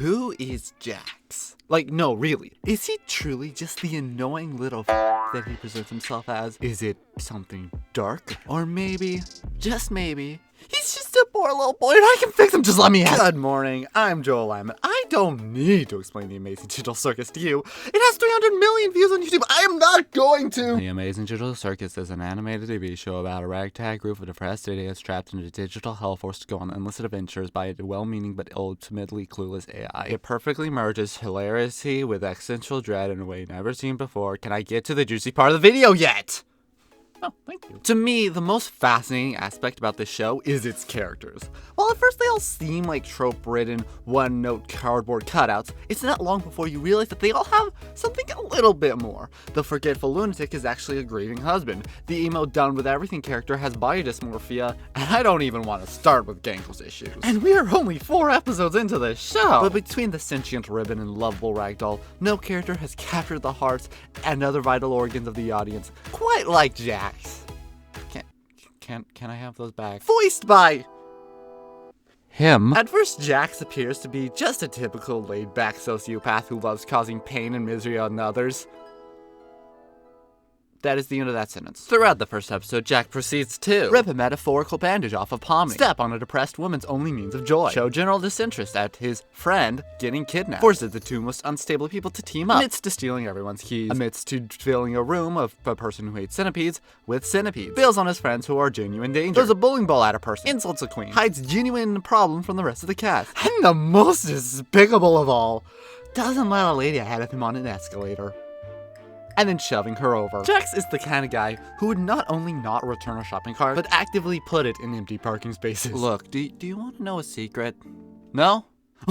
Who is Jax? Like, no, really. Is he truly just the annoying little that he presents himself as? Is it something dark? Or maybe, just maybe, he's just a poor little boy and I can fix him, just let me out. Good morning, I'm Joel Lamb. I don't need to explain the Amazing Digital Circus to you. It has 300 million views on YouTube. I am not going to. The Amazing Digital Circus is an animated TV show about a ragtag group of depressed idiots trapped in a digital hell forced to go on endless adventures by a well-meaning but ultimately clueless AI. It perfectly merges hilarity with existential dread in a way never seen before. Can I get to the juicy part of the video yet? Oh, thank you. To me, the most fascinating aspect about this show is its characters. While at first they all seem like trope-ridden, one-note cardboard cutouts, it's not long before you realize that they all have something a little bit more. The forgetful lunatic is actually a grieving husband. The emo done-with-everything character has body dysmorphia, and I don't even want to start with Gankel's issues. And we are only 4 episodes into this show! But between the sentient ribbon and lovable ragdoll, no character has captured the hearts and other vital organs of the audience quite like Jax. Can I have those back? Voiced by him. At first, Jax appears to be just a typical laid-back sociopath who loves causing pain and misery on others. That is the end of that sentence. Throughout the first episode, Jack proceeds to rip a metaphorical bandage off of Pomni, step on a depressed woman's only means of joy, show general disinterest at his friend getting kidnapped, forces the two most unstable people to team up, admits to stealing everyone's keys, admits to filling a room of a person who hates centipedes with centipedes, bails on his friends who are genuine danger, throws a bowling ball at a person, insults a queen, hides genuine problem from the rest of the cast, and the most despicable of all, doesn't let a lady ahead of him on an escalator, and then shoving her over. Jax is the kind of guy who would not only not return a shopping cart, but actively put it in empty parking spaces. Look, do you want to know a secret? No?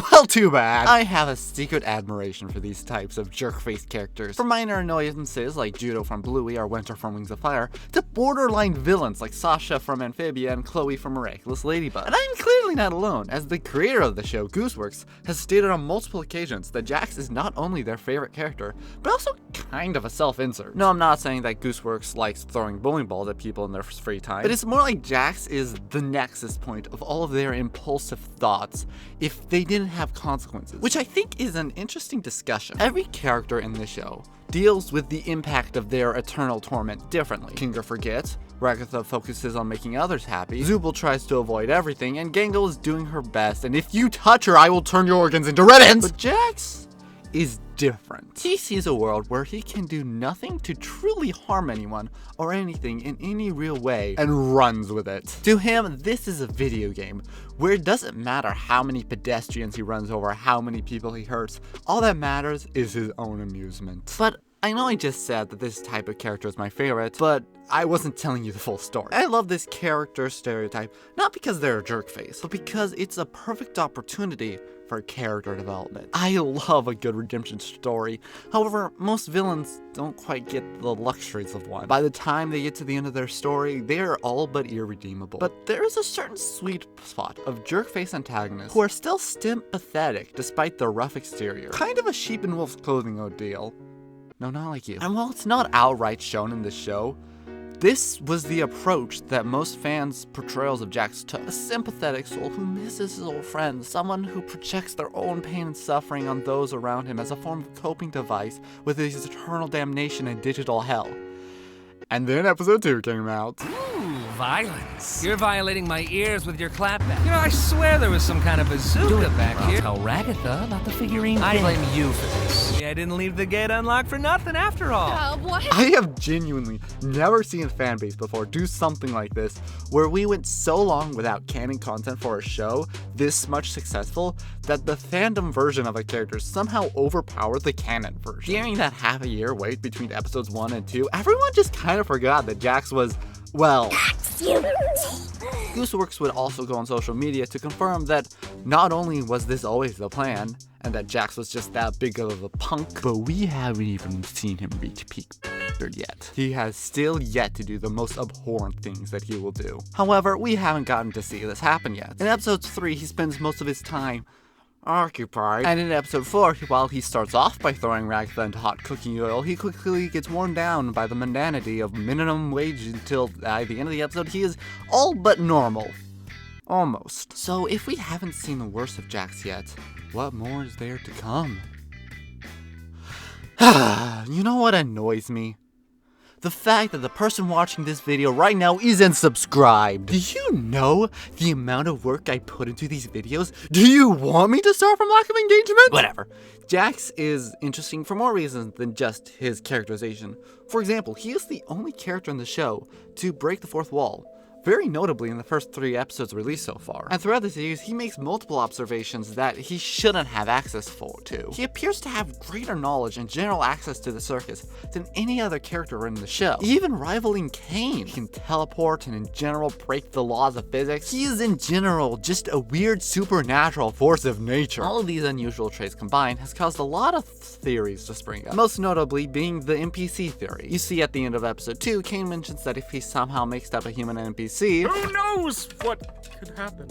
Well, too bad. I have a secret admiration for these types of jerk-faced characters. From minor annoyances like Judo from Bluey or Winter from Wings of Fire, to borderline villains like Sasha from Amphibia and Chloe from Miraculous Ladybug. And I'm clearly not alone, as the creator of the show, Gooseworks, has stated on multiple occasions that Jax is not only their favorite character, but also kind of a self-insert. No, I'm not saying that Gooseworks likes throwing bowling balls at people in their free time, but it's more like Jax is the nexus point of all of their impulsive thoughts if they didn't have consequences, which I think is an interesting discussion. Every character in the show deals with the impact of their eternal torment differently. Kinga forgets, Ragatha focuses on making others happy, Zubul tries to avoid everything, and Gangle is doing her best, and if you touch her, I will turn your organs into ribbons! But Jax is different. He sees a world where he can do nothing to truly harm anyone or anything in any real way and runs with it. To him, this is a video game where it doesn't matter how many pedestrians he runs over, how many people he hurts. All that matters is his own amusement. But I know I just said that this type of character is my favorite, but I wasn't telling you the full story. I love this character stereotype, not because they're a jerk face, but because it's a perfect opportunity for character development. I love a good redemption story. However, most villains don't quite get the luxuries of one. By the time they get to the end of their story, they are all but irredeemable. But there is a certain sweet spot of jerk-face antagonists who are still sympathetic despite their rough exterior. Kind of a sheep in wolf's clothing ordeal. No, not like you. And while it's not outright shown in this show, this was the approach that most fans' portrayals of Jax took. A sympathetic soul who misses his old friends, someone who projects their own pain and suffering on those around him as a form of coping device with his eternal damnation in digital hell. And then episode 2 came out. Ooh, violence. You're violating my ears with your clapback. You know, I swear there was some kind of bazooka back here. Tell Ragatha about the figurine. I blame you for this. Yeah, I didn't leave the gate unlocked for nothing after all. What? I have genuinely never seen a fan base before do something like this, where we went so long without canon content for a show this much successful that the fandom version of a character somehow overpowered the canon version. During that half a year wait between episodes 1 and 2, everyone just kind of forgot that Jax was, well, Gooseworks would also go on social media to confirm that not only was this always the plan, and that Jax was just that big of a punk, but we haven't even seen him reach peak yet. He has still yet to do the most abhorrent things that he will do. However, we haven't gotten to see this happen yet. In episode 3, he spends most of his time occupied. And in episode 4, while he starts off by throwing Ragatha into hot cooking oil, he quickly gets worn down by the mundanity of minimum wage until at the end of the episode he is all but normal. Almost. So if we haven't seen the worst of Jax yet, what more is there to come? You know what annoys me? The fact that the person watching this video right now isn't subscribed. Do you know the amount of work I put into these videos? Do you want me to start from lack of engagement? Whatever. Jax is interesting for more reasons than just his characterization. For example, he is the only character in the show to break the fourth wall. Very notably in the first 3 episodes released so far. And throughout the series, he makes multiple observations that he shouldn't have access to. He appears to have greater knowledge and general access to the circus than any other character in the show, even rivaling Cain. He can teleport and in general break the laws of physics. He is in general just a weird supernatural force of nature. All of these unusual traits combined has caused a lot of theories to spring up, most notably being the NPC theory. You see at the end of episode 2, Cain mentions that if he somehow mixed up a human and NPC, who knows what could happen?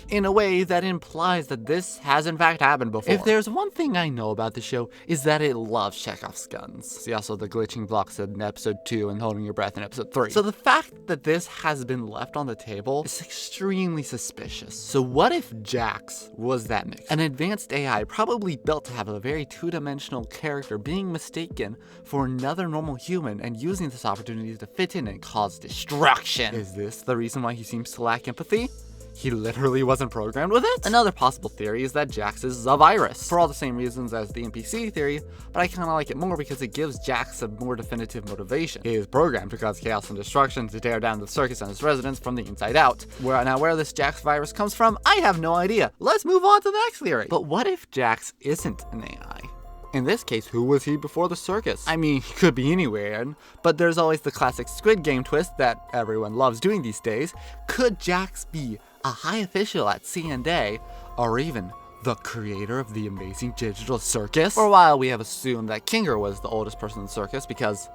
In a way that implies that this has in fact happened before. If there's one thing I know about the show, is that it loves Chekhov's guns. See also the glitching blocks in episode 2 and holding your breath in episode 3. So the fact that this has been left on the table is extremely suspicious. So what if Jax was that mix? An advanced AI probably built to have a very two-dimensional character being mistaken for another normal human and using this opportunity to fit in and cause destruction. Is this the reason why he seems to lack empathy? He literally wasn't programmed with it? Another possible theory is that Jax is a virus, for all the same reasons as the NPC theory, but I kinda like it more because it gives Jax a more definitive motivation. He is programmed to cause chaos and destruction, to tear down the circus and its residents from the inside out. Where this Jax virus comes from, I have no idea. Let's move on to the next theory. But what if Jax isn't an AI? In this case, who was he before the circus? I mean, he could be anywhere, but there's always the classic Squid Game twist that everyone loves doing these days. Could Jax be a high official at C&A, or even the creator of the Amazing Digital Circus? For a while, we have assumed that Kinger was the oldest person in the circus because,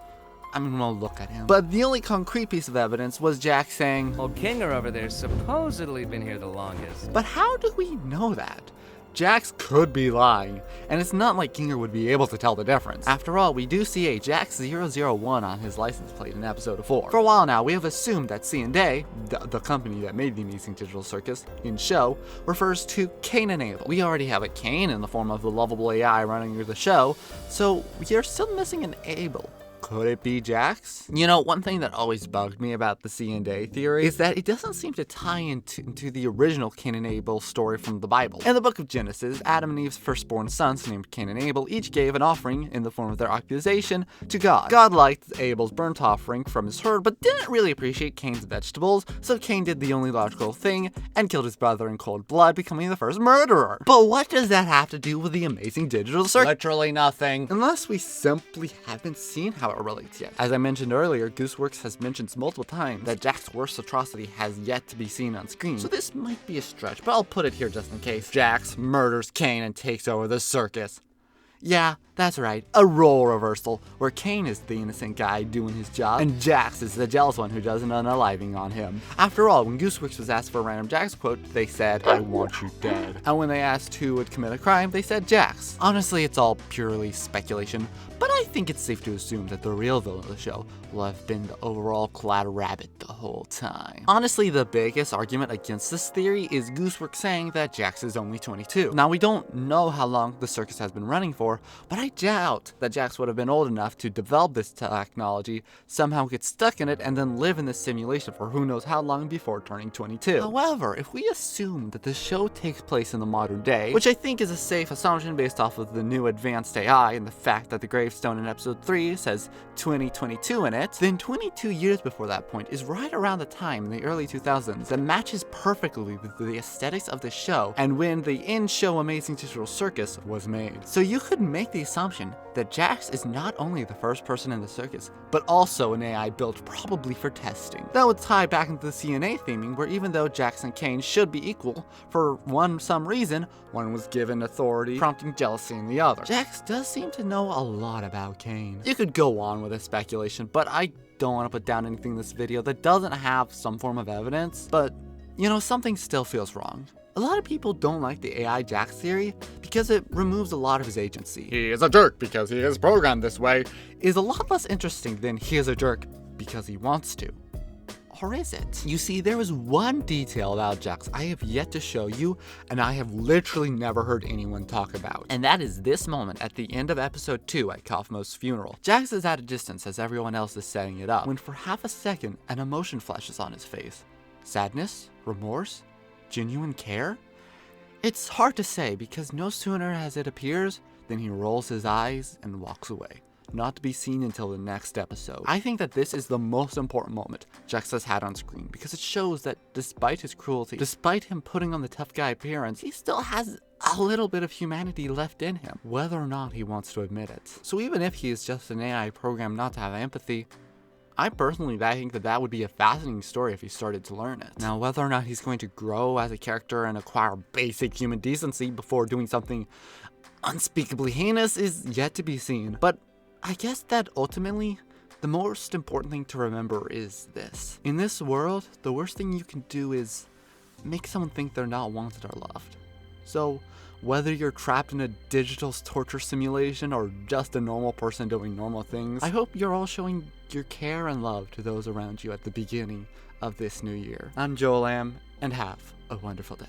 I mean, well, look at him. But the only concrete piece of evidence was Jax saying, Well, Kinger over there's supposedly been here the longest. But how do we know that? Jax could be lying, and it's not like Kinger would be able to tell the difference. After all, we do see a Jax001 on his license plate in episode 4. For a while now, we have assumed that C&A, the company that made the Amazing Digital Circus in show, refers to Cain and Abel. We already have a Cain in the form of the lovable AI running the show, so we are still missing an Abel. Could it be Jax? You know, one thing that always bugged me about the C&A theory is that it doesn't seem to tie into the original Cain and Abel story from the Bible. In the book of Genesis, Adam and Eve's firstborn sons, named Cain and Abel, each gave an offering in the form of their accusation to God. God liked Abel's burnt offering from his herd, but didn't really appreciate Cain's vegetables, so Cain did the only logical thing and killed his brother in cold blood, becoming the first murderer. But what does that have to do with the Amazing Digital Circus? Literally nothing. Unless we simply haven't seen how it relates yet. As I mentioned earlier, Gooseworks has mentioned multiple times that Jax's worst atrocity has yet to be seen on screen, so this might be a stretch, but I'll put it here just in case. Jax murders Cain and takes over the circus. Yeah, that's right, a role reversal, where Cain is the innocent guy doing his job, and Jax is the jealous one who does an unaliving on him. After all, when Gooseworks was asked for a random Jax quote, they said, "I want you dead." And when they asked who would commit a crime, they said Jax. Honestly, it's all purely speculation, but I think it's safe to assume that the real villain of the show will have been the overall clad rabbit the whole time. Honestly, the biggest argument against this theory is Gooseworks saying that Jax is only 22. Now, we don't know how long the circus has been running for, but I doubt that Jax would have been old enough to develop this technology, somehow get stuck in it, and then live in this simulation for who knows how long before turning 22. However, if we assume that the show takes place in the modern day, which I think is a safe assumption based off of the new advanced AI and the fact that the gravestone in episode 3 says 2022 in it, then 22 years before that point is right around the time in the early 2000s that matches perfectly with the aesthetics of the show and when the in-show Amazing Digital Circus was made. So you could make the assumption that Jax is not only the first person in the circus, but also an AI built probably for testing. That would tie back into the C&A theming, where even though Jax and Cain should be equal, for some reason, one was given authority, prompting jealousy in the other. Jax does seem to know a lot about Cain. You could go on with this speculation, but I don't want to put down anything in this video that doesn't have some form of evidence, but, you know, something still feels wrong. A lot of people don't like the AI Jax theory because it removes a lot of his agency. He is a jerk because he is programmed this way is a lot less interesting than he is a jerk because he wants to. Or is it? You see, there is one detail about Jax I have yet to show you, and I have literally never heard anyone talk about. And that is this moment at the end of episode 2 at Kaufmo's funeral. Jax is at a distance as everyone else is setting it up, when for half a second, an emotion flashes on his face. Sadness? Remorse? Genuine care? It's hard to say, because no sooner as it appears than he rolls his eyes and walks away, not to be seen until the next episode. I think that this is the most important moment Jax has had on screen, because it shows that despite his cruelty, despite him putting on the tough guy appearance, he still has a little bit of humanity left in him, whether or not he wants to admit it. So even if he is just an AI programmed not to have empathy, I personally think that that would be a fascinating story if he started to learn it. Now, whether or not he's going to grow as a character and acquire basic human decency before doing something unspeakably heinous is yet to be seen. But I guess that ultimately, the most important thing to remember is this. In this world, the worst thing you can do is make someone think they're not wanted or loved. So, whether you're trapped in a digital torture simulation or just a normal person doing normal things, I hope you're all showing your care and love to those around you at the beginning of this new year. I'm Jlamb, and have a wonderful day.